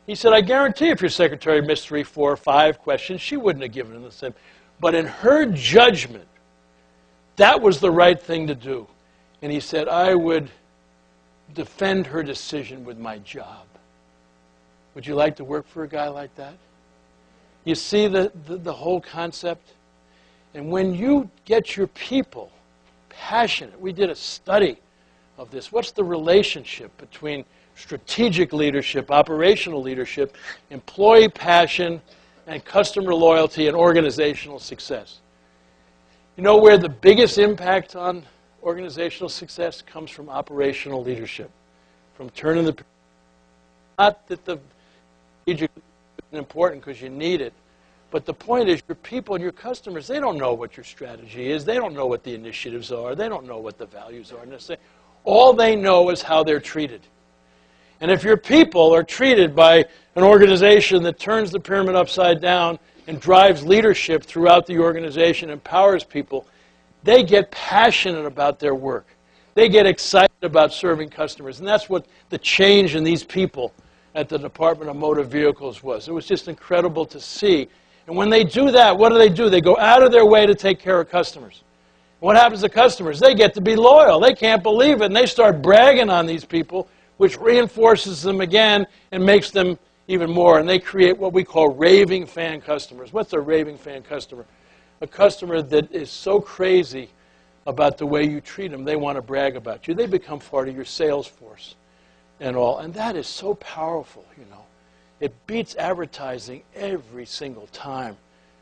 He said, I guarantee if your secretary missed 3, 4, 5 questions, she wouldn't have given him the same. But in her judgment, that was the right thing to do. And he said, I would defend her decision with my job. Would you like to work for a guy like that? You see the whole concept? And when you get your people passionate, we did a study of this. What's the relationship between strategic leadership, operational leadership, employee passion, and customer loyalty and organizational success? You know where the biggest impact on organizational success comes from? Operational leadership. From turning the... Not that the strategic is important because you need it, but the point is your people and your customers, they don't know what your strategy is. They don't know what the initiatives are. They don't know what the values are necessarily. All they know is how they're treated. And if your people are treated by an organization that turns the pyramid upside down and drives leadership throughout the organization, empowers people, they get passionate about their work. They get excited about serving customers. And that's what the change in these people at the Department of Motor Vehicles was. It was just incredible to see. And when they do that, what do? They go out of their way to take care of customers. What happens to customers? They get to be loyal. They can't believe it. And they start bragging on these people, which reinforces them again and makes them even more. And they create what we call raving fan customers. What's a raving fan customer? A customer that is so crazy about the way you treat them, they want to brag about you. They become part of your sales force and all. And that is so powerful, you know. It beats advertising every single time.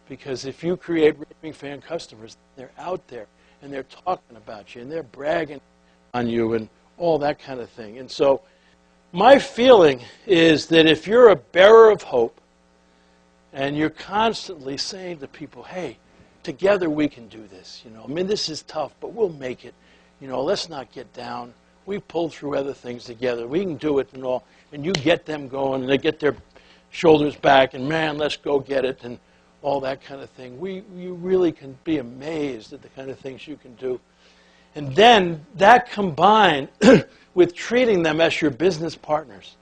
Because if you create raving fan customers, they're out there and they're talking about you and they're bragging on you and all that kind of thing. And so my feeling is that if you're a bearer of hope and you're constantly saying to people, hey, together we can do this. You know, I mean, this is tough, but we'll make it. You know, let's not get down. We've pulled through other things together. We can do it and all. And you get them going and they get their shoulders back and, man, let's go get it and all that kind of thing. You really can be amazed at the kind of things you can do. And then that combined with treating them as your business partners,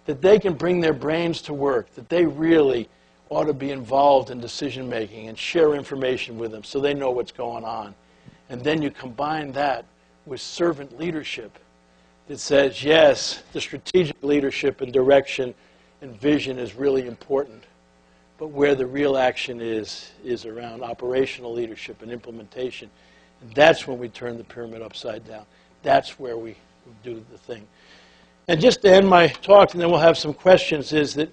that they can bring their brains to work, that they really ought to be involved in decision making and share information with them so they know what's going on. And then you combine that with servant leadership that says, yes, the strategic leadership and direction and vision is really important. But where the real action is around operational leadership and implementation. And that's when we turn the pyramid upside down. That's where we do the thing. And just to end my talk, and then we'll have some questions, is that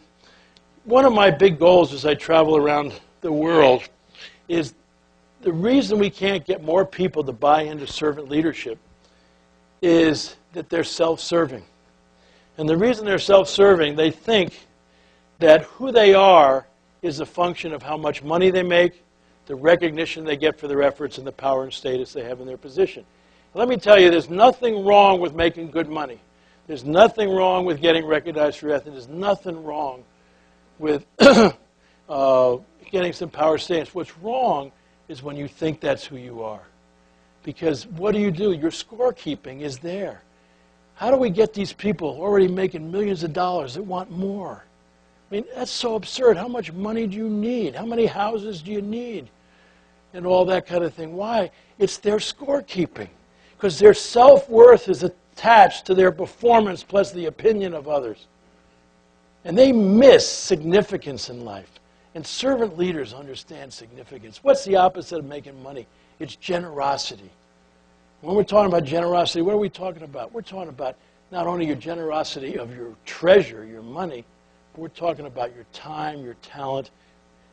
one of my big goals as I travel around the world is the reason we can't get more people to buy into servant leadership is that they're self-serving. And the reason they're self-serving, they think that who they are is a function of how much money they make, the recognition they get for their efforts, and the power and status they have in their position. Let me tell you, there's nothing wrong with making good money. There's nothing wrong with getting recognized for your ethics. There's nothing wrong with getting some power status. What's wrong is when you think that's who you are. Because what do? Your scorekeeping is there. How do we get these people already making millions of dollars that want more? I mean, that's so absurd. How much money do you need? How many houses do you need? And all that kind of thing. Why? It's their scorekeeping. Because their self-worth is attached to their performance plus the opinion of others. And they miss significance in life. And servant leaders understand significance. What's the opposite of making money? It's generosity. When we're talking about generosity, what are we talking about? We're talking about not only your generosity of your treasure, your money, but we're talking about your time, your talent,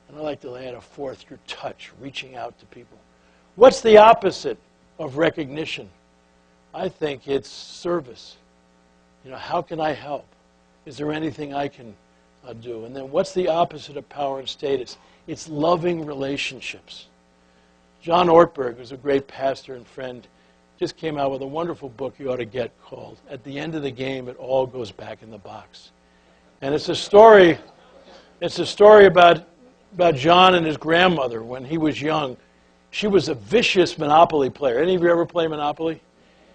and I like to add a fourth, your touch, reaching out to people. What's the opposite of recognition? I think it's service. You know, how can I help? Is there anything I can do? And then what's the opposite of power and status? It's loving relationships. John Ortberg, who's a great pastor and friend, just came out with a wonderful book you ought to get called At the End of the Game, It All Goes Back in the Box. And it's a story about John and his grandmother when he was young. She was a vicious Monopoly player. Any of you ever play Monopoly?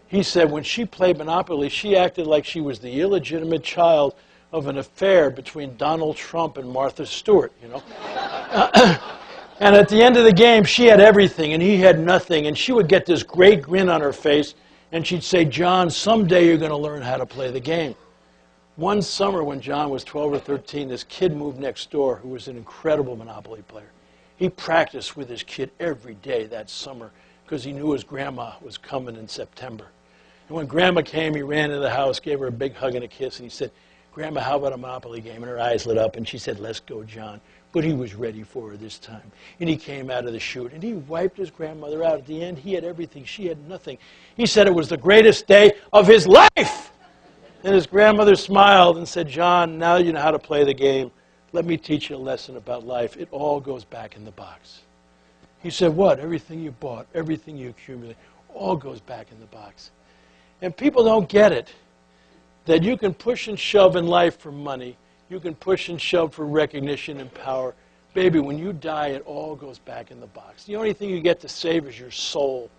He said when she played Monopoly, she acted like she was the illegitimate child of an affair between Donald Trump and Martha Stewart, you know. And at the end of the game, she had everything and he had nothing. And she would get this great grin on her face and she'd say, John, someday you're going to learn how to play the game. One summer when John was 12 or 13, this kid moved next door who was an incredible Monopoly player. He practiced with his kid every day that summer because he knew his grandma was coming in September. And when Grandma came, he ran into the house, gave her a big hug and a kiss, and he said, Grandma, how about a Monopoly game? And her eyes lit up, and she said, let's go, John. But he was ready for her this time. And he came out of the chute, and he wiped his grandmother out. At the end, he had everything. She had nothing. He said it was the greatest day of his life. And his grandmother smiled and said, John, now you know how to play the game. Let me teach you a lesson about life. It all goes back in the box. He said, what? Everything you bought, everything you accumulate, all goes back in the box. And people don't get it, that you can push and shove in life for money. You can push and shove for recognition and power. Baby, when you die, it all goes back in the box. The only thing you get to save is your soul.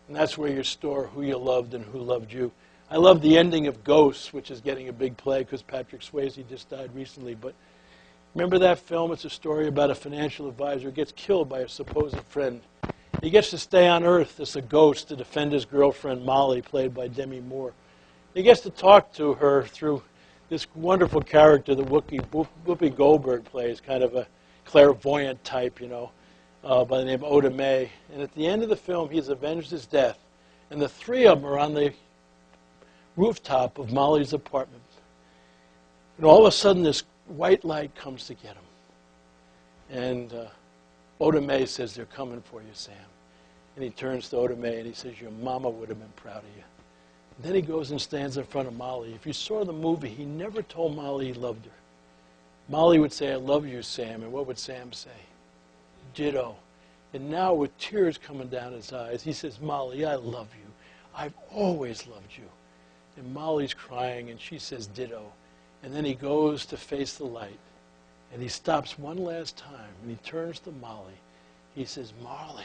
And that's where you store who you loved and who loved you. I love the ending of Ghosts, which is getting a big play because Patrick Swayze just died recently. But remember that film? It's a story about a financial advisor who gets killed by a supposed friend. He gets to stay on Earth as a ghost to defend his girlfriend, Molly, played by Demi Moore. He gets to talk to her through this wonderful character that Whoopi Goldberg plays, kind of a clairvoyant type, you know, by the name of Oda Mae. And at the end of the film, he's avenged his death. And the three of them are on the rooftop of Molly's apartment. And all of a sudden, this white light comes to get him. And Oda Mae says, they're coming for you, Sam. And he turns to Oda Mae and he says, your mama would have been proud of you. And then he goes and stands in front of Molly. If you saw the movie, he never told Molly he loved her. Molly would say, I love you, Sam. And what would Sam say? Ditto. And now with tears coming down his eyes, he says, Molly, I love you. I've always loved you. And Molly's crying, and she says, ditto. And then he goes to face the light. And he stops one last time, and he turns to Molly. He says, Molly,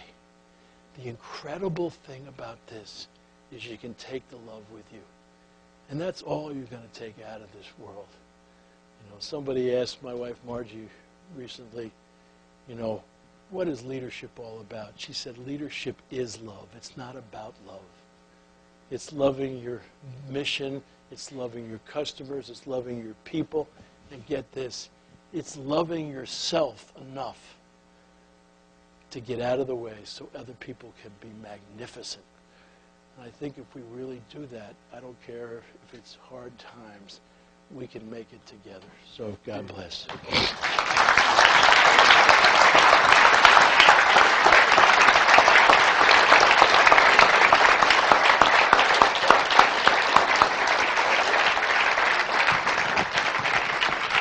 the incredible thing about this is you can take the love with you. And that's all you're going to take out of this world. You know, somebody asked my wife Margie recently, you know, what is leadership all about? She said, leadership is love. It's not about love. It's loving your mission. It's loving your customers. It's loving your people. And get this, it's loving yourself enough to get out of the way so other people can be magnificent. And I think if we really do that, I don't care if it's hard times, we can make it together. So God bless.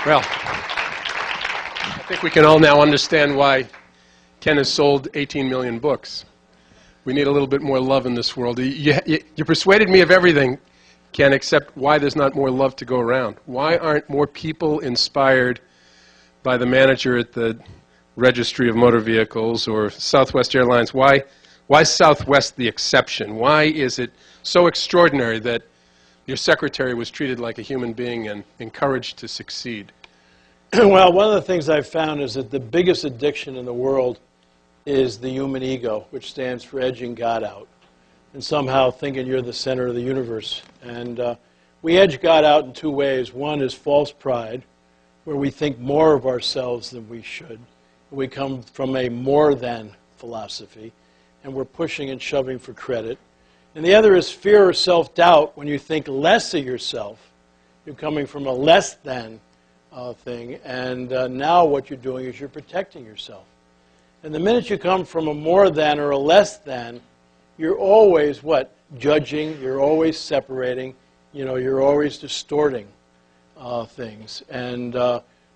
Well, I think we can all now understand why Ken has sold 18 million books. We need a little bit more love in this world. You persuaded me of everything, Ken, except why there's not more love to go around. Why aren't more people inspired by the manager at the Registry of Motor Vehicles or Southwest Airlines? Why is Southwest the exception? Why is it so extraordinary that your secretary was treated like a human being and encouraged to succeed? Well, one of the things I've found is that the biggest addiction in the world is the human ego, which stands for edging God out, and somehow thinking you're the center of the universe. And we edge God out in two ways. One is false pride, where we think more of ourselves than we should. We come from a more than philosophy, and we're pushing and shoving for credit. And the other is fear or self-doubt, when you think less of yourself. You're coming from a less than thing, and now what you're doing is you're protecting yourself. And the minute you come from a more than or a less than, you're always, what? Judging, you're always separating, you know, you're always distorting things. And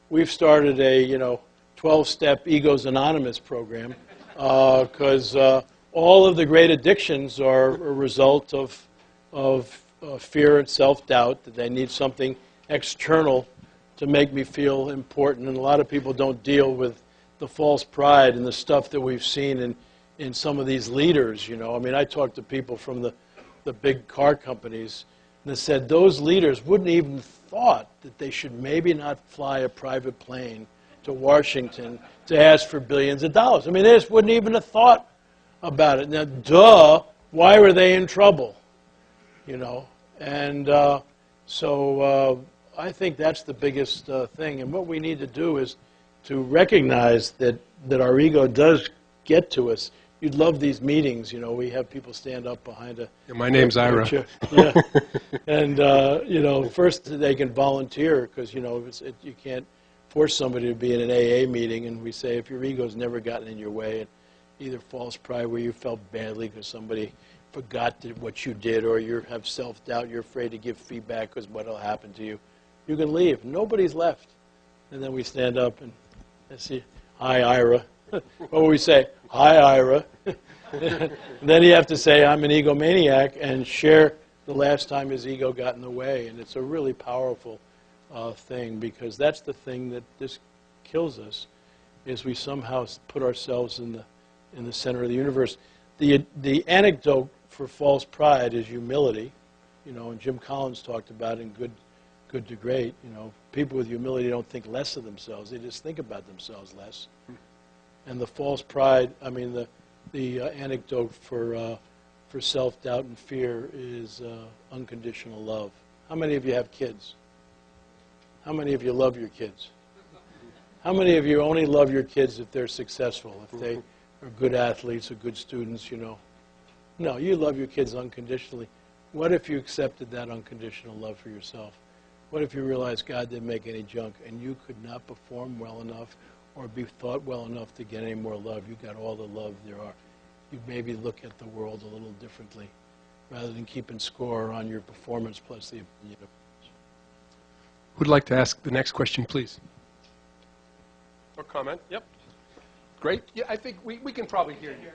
we've started a, 12-step Egos Anonymous program because all of the great addictions are a result of fear and self-doubt, that they need something external to make me feel important. And a lot of people don't deal with the false pride and the stuff that we've seen in some of these leaders, I mean, I talk to people from the big car companies, that said those leaders wouldn't even thought that they should maybe not fly a private plane to Washington to ask for billions of dollars. I mean, they just wouldn't even have thought about it. Now, duh, why were they in trouble? You know, and so I think that's the biggest thing. And what we need to do is to recognize that our ego does get to us. You'd love these meetings, you know, we have people stand up behind a... Yeah, my name's Ira. Yeah. And, you know, first they can volunteer because, you know, you can't force somebody to be in an AA meeting. And we say if your ego's never gotten in your way, either false pride where you felt badly because somebody forgot what you did, or you have self-doubt, you're afraid to give feedback because what will happen to you, you can leave. Nobody's left. And then we stand up and see, hi, Ira. What will we say? Hi, Ira. Then you have to say, I'm an egomaniac, and share the last time his ego got in the way. And it's a really powerful thing, because that's the thing that this kills us, is we somehow put ourselves in the center of the universe. The anecdote for false pride is humility, you know, and Jim Collins talked about it in Good to Great. You know, people with humility don't think less of themselves; they just think about themselves less. And the false pride, I mean, the anecdote for self-doubt and fear is unconditional love. How many of you have kids? How many of you love your kids? How many of you only love your kids if they're successful, if they are good athletes or good students, you know? No, you love your kids unconditionally. What if you accepted that unconditional love for yourself? What if you realized God didn't make any junk and you could not perform well enough or be thought well enough to get any more love? You got all the love there are. You maybe look at the world a little differently rather than keeping score on your performance plus the opinion of others. Who'd like to ask the next question, please? Or comment? Yep. Great. Yeah, I think we can probably hear you.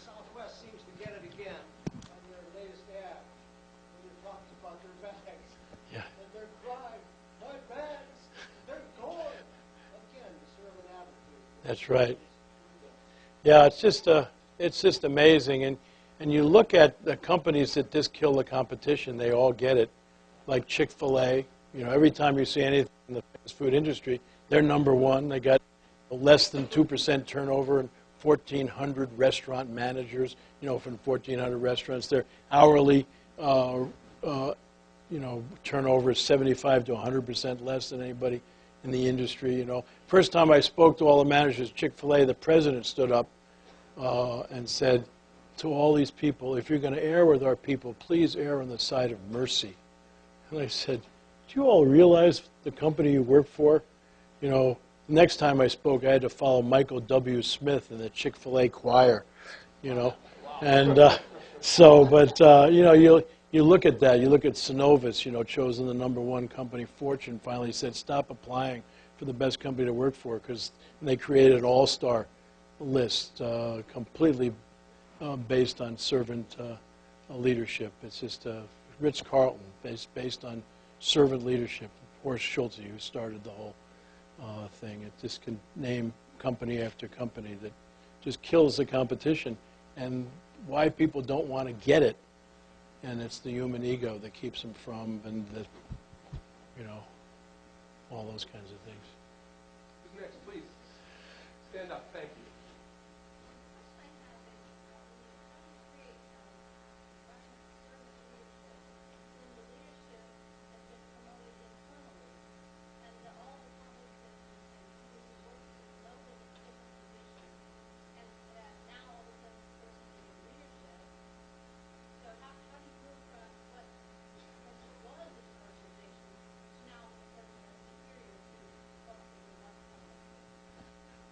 Southwest seems to get it again on their latest ad when they're talking about their bags. Yeah. And they're crying, my bags, they're gone. Again, the servant attitude. That's right. Yeah, it's just amazing. And you look at the companies that just kill the competition, they all get it. Like Chick-fil-A, you know, every time you see anything in the fast food industry, they're number one. They got less than 2% turnover and 1,400 restaurant managers, you know, from 1,400 restaurants. Their hourly, you know, turnover is 75 to 100% less than anybody in the industry, you know. First time I spoke to all the managers of Chick-fil-A, the president stood up and said to all these people, if you're going to err with our people, please err on the side of mercy. And I said, do you all realize the company you work for? You know, the next time I spoke, I had to follow Michael W. Smith in the Chick-fil-A choir, you know. And you know, you look at that. You look at Synovus, you know, chosen the #1 company. Fortune finally said, stop applying for the best company to work for, because they created an all-star list completely based on servant leadership. It's just Ritz-Carlton, based on servant leadership. Horst Schulze, who started the whole thing. It just can name company after company that just kills the competition, and why people don't want to get it. And it's the human ego that keeps them from, and the, you know, all those kinds of things. Who's next, please? Stand up. Thank you.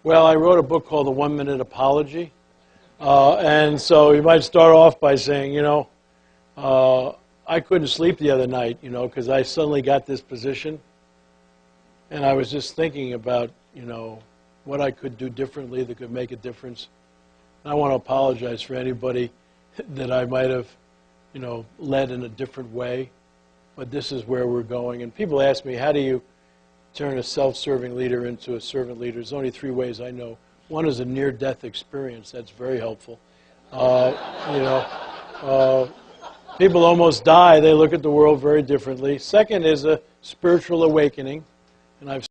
Well, I wrote a book called The 1 Minute Apology. And so you might start off by saying, you know, I couldn't sleep the other night, you know, because I suddenly got this position. And I was just thinking about, you know, what I could do differently that could make a difference. And I want to apologize for anybody that I might have, you know, led in a different way. But this is where we're going. And people ask me, how do you turn a self-serving leader into a servant leader? There's only 3 ways I know. One is a near-death experience. That's very helpful. You know, People almost die. They look at the world very differently. Second is a spiritual awakening. And I've